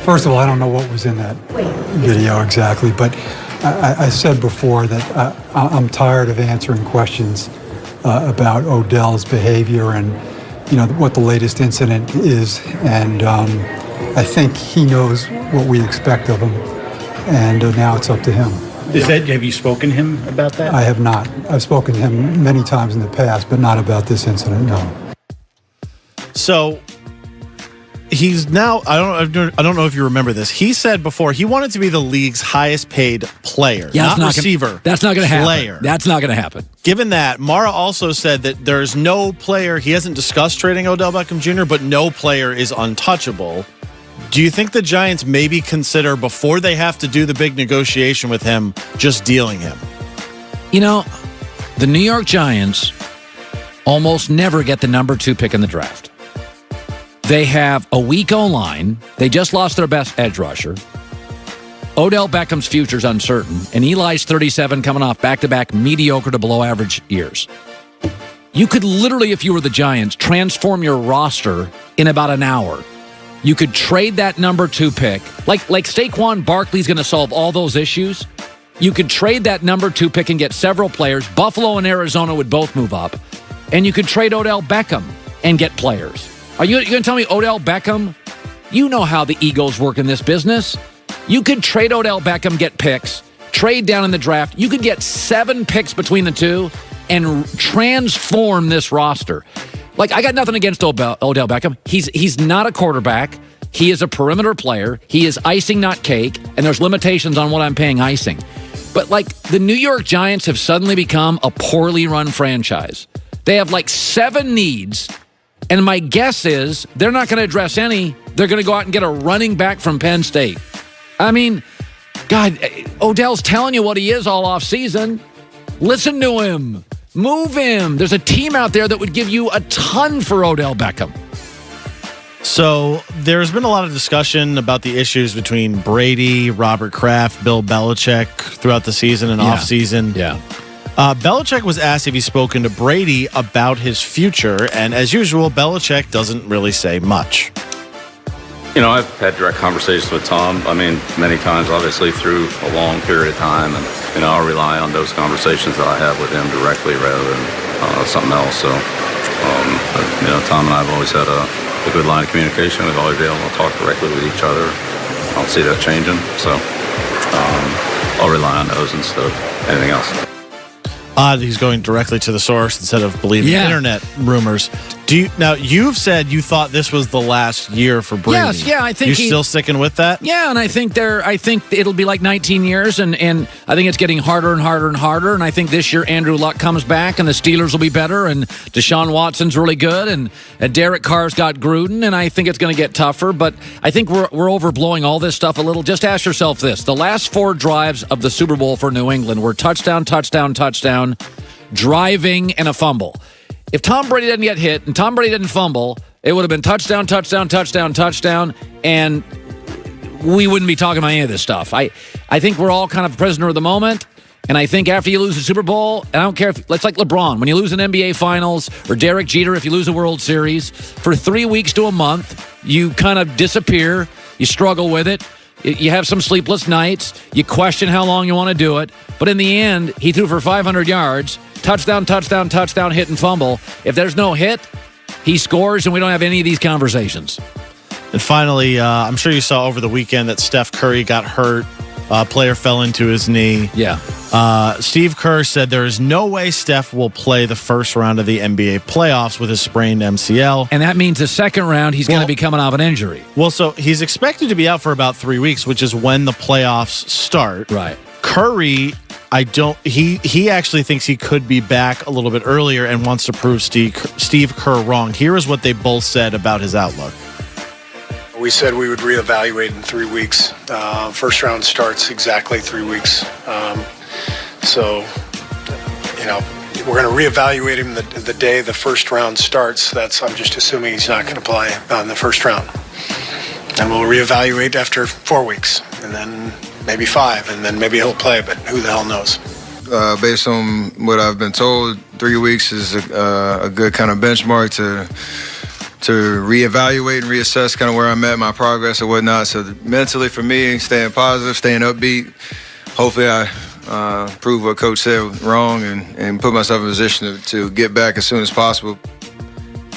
First of all, I don't know what was in that video exactly, but I said before that I'm tired of answering questions about Odell's behavior and, what the latest incident is. And I think he knows what we expect of him, and now it's up to him. Have you spoken to him about that? I have not. I've spoken to him many times in the past, but not about this incident, no. So he's now, I don't know if you remember this. He said before he wanted to be the league's highest paid player, not receiver. That's not going to happen. Player. That's not going to happen. Given that, Mara also said that there's no player, he hasn't discussed trading Odell Beckham Jr., but no player is untouchable. Do you think the Giants maybe consider, before they have to do the big negotiation with him, just dealing him? The New York Giants almost never get the number 2 pick in the draft. They have a weak O-line. They just lost their best edge rusher. Odell Beckham's future's uncertain, and Eli's 37 coming off back-to-back mediocre to below-average years. You could literally, if you were the Giants, transform your roster in about an hour. You could trade that number 2 pick. Like Saquon Barkley's going to solve all those issues. You could trade that number 2 pick and get several players. Buffalo and Arizona would both move up. And you could trade Odell Beckham and get players. Are you going to tell me Odell Beckham? You know how the egos work in this business. You could trade Odell Beckham, get picks, trade down in the draft. You could get 7 picks between the two and transform this roster. I got nothing against Odell Beckham. He's not a quarterback. He is a perimeter player. He is icing, not cake, and there's limitations on what I'm paying icing. But, the New York Giants have suddenly become a poorly run franchise. They have, 7 needs. And my guess is they're not going to address any. They're going to go out and get a running back from Penn State. I mean, God, Odell's telling you what he is all off season. Listen to him. Move him. There's a team out there that would give you a ton for Odell Beckham. So there's been a lot of discussion about the issues between Brady, Robert Kraft, Bill Belichick throughout the season and off-season. Yeah. Belichick was asked if he's spoken to Brady about his future, and as usual, Belichick doesn't really say much. I've had direct conversations with Tom, many times, obviously, through a long period of time, and, I'll rely on those conversations that I have with him directly rather than something else. So, Tom and I have always had a good line of communication. We've always been able to talk directly with each other. I don't see that changing, so I'll rely on those instead of anything else. He's going directly to the source instead of believing internet rumors. You've said you thought this was the last year for Brady. Yes, I think you're still sticking with that. Yeah, and I think it'll be 19 years, and I think it's getting harder and harder and harder. And I think this year Andrew Luck comes back, and the Steelers will be better, and Deshaun Watson's really good, and Derek Carr's got Gruden, and I think it's going to get tougher. But I think we're overblowing all this stuff a little. Just ask yourself this: the last 4 drives of the Super Bowl for New England were touchdown, touchdown, touchdown, driving, and a fumble. If Tom Brady didn't get hit and Tom Brady didn't fumble, it would have been touchdown, touchdown, touchdown, touchdown, and we wouldn't be talking about any of this stuff. I think we're all kind of prisoner of the moment, and I think after you lose the Super Bowl, and I don't care if it's like LeBron, when you lose an NBA Finals, or Derek Jeter, if you lose a World Series, for 3 weeks to a month, you kind of disappear, you struggle with it, you have some sleepless nights, you question how long you want to do it, but in the end, he threw for 500 yards, touchdown, touchdown, touchdown, hit and fumble. If there's no hit, he scores, and we don't have any of these conversations. And finally, I'm sure you saw over the weekend that Steph Curry got hurt. A player fell into his knee. Yeah. Steve Kerr said there is no way Steph will play the first round of the NBA playoffs with his sprained MCL. And that means the second round, he's going to be coming off an injury. Well, so he's expected to be out for about 3 weeks, which is when the playoffs start. Right. Curry, he actually thinks he could be back a little bit earlier and wants to prove Steve Kerr wrong. Here is what they both said about his outlook. We said we would reevaluate in 3 weeks. First round starts exactly 3 weeks. We're going to reevaluate him the day the first round starts. I'm just assuming he's not going to play on the first round. And we'll reevaluate after 4 weeks, and then maybe 5, and then maybe he'll play, but who the hell knows? Based on what I've been told, 3 weeks is a good kind of benchmark reevaluate and reassess kind of where I'm at, my progress or whatnot. So mentally for me, staying positive, staying upbeat. Hopefully I prove what Coach said wrong and put myself in a position to get back as soon as possible.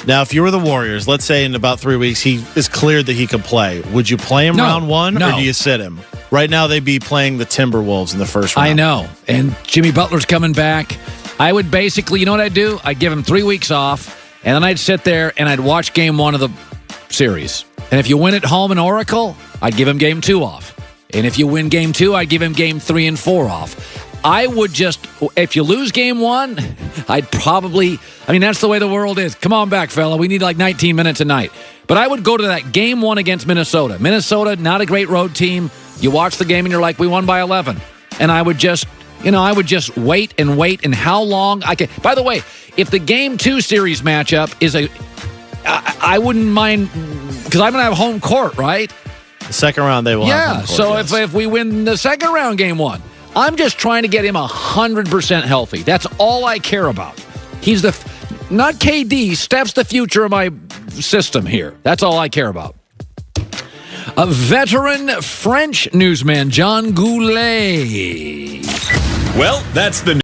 Now, if you were the Warriors, let's say in about 3 weeks he is cleared that he could play, would you play him round one or do you sit him? Right now they'd be playing the Timberwolves in the first round. I know. And Jimmy Butler's coming back. I would basically, you know what I'd do? I'd give him 3 weeks off, and then I'd sit there and I'd watch game 1 of the series. And if you win at home in Oracle, I'd give him game 2 off. And if you win game 2, I'd give him game 3 and 4 off. I would just, if you lose game 1, I'd probably, that's the way the world is. Come on back, fella. We need like 19 minutes a night. But I would go to that game 1 against Minnesota. Minnesota, not a great road team. You watch the game and you're like, we won by 11. And I would just, wait and how long I can. By the way, if the game 2 series matchup is I wouldn't mind, because I'm going to have home court, right? The second round they will have home court, so yes. if we win the second round game 1, I'm just trying to get him 100% healthy. That's all I care about. He's not KD. Steph's the future of my system here. That's all I care about. A veteran French newsman, John Goulet. Well, that's the